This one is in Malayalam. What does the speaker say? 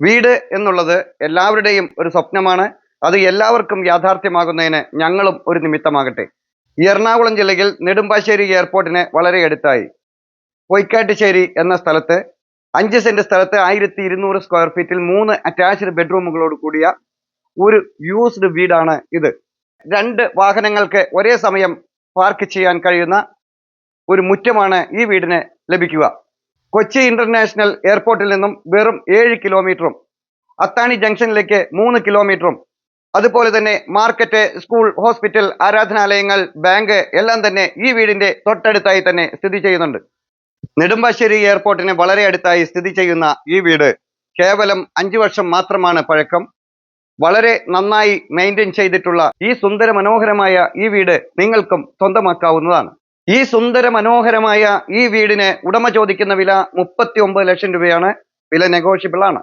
വീട് എന്നുള്ളത് എല്ലാവരുടെയും ഒരു സ്വപ്നമാണ്. അത് എല്ലാവർക്കും യാഥാർത്ഥ്യമാകുന്നതിന് ഞങ്ങളും ഒരു നിമിത്തമാകട്ടെ. ഈ എറണാകുളം ജില്ലയിൽ നെടുമ്പാശ്ശേരി എയർപോർട്ടിന് വളരെ അടുത്തായി പൊയ്ക്കാട്ടുശ്ശേരി എന്ന സ്ഥലത്ത് 5 സെന്റ് സ്ഥലത്ത് 1200 സ്ക്വയർ ഫീറ്റിൽ 3 അറ്റാച്ച്ഡ് ബെഡ്റൂമുകളോട് കൂടിയ ഒരു യൂസ്ഡ് വീടാണ് ഇത്. 2 വാഹനങ്ങൾക്ക് ഒരേ സമയം പാർക്ക് ചെയ്യാൻ കഴിയുന്ന ഒരു മുറ്റമാണ് ഈ വീടിന് ലഭിക്കുക. കൊച്ചി ഇന്റർനാഷണൽ എയർപോർട്ടിൽ നിന്നും വെറും 7 കിലോമീറ്ററും അത്താണി ജംഗ്ഷനിലേക്ക് 3 കിലോമീറ്ററും അതുപോലെ തന്നെ മാർക്കറ്റ്, സ്കൂൾ, ഹോസ്പിറ്റൽ, ആരാധനാലയങ്ങൾ, ബാങ്ക് എല്ലാം തന്നെ ഈ വീടിന്റെ തൊട്ടടുത്തായി തന്നെ സ്ഥിതി ചെയ്യുന്നുണ്ട്. നെടുമ്പാശ്ശേരി എയർപോർട്ടിന് വളരെ അടുത്തായി സ്ഥിതി ചെയ്യുന്ന ഈ വീട് കേവലം 5 വർഷം മാത്രമാണ് പഴക്കം. വളരെ നന്നായി മെയിൻറ്റെയിൻ ചെയ്തിട്ടുള്ള ഈ സുന്ദര മനോഹരമായ ഈ വീട് നിങ്ങൾക്കും സ്വന്തമാക്കാവുന്നതാണ്. ഈ സുന്ദര മനോഹരമായ ഈ വീടിന് ഉടമ ചോദിക്കുന്ന വില 39 ലക്ഷം രൂപയാണ്. വില നെഗോഷ്യബിൾ ആണ്.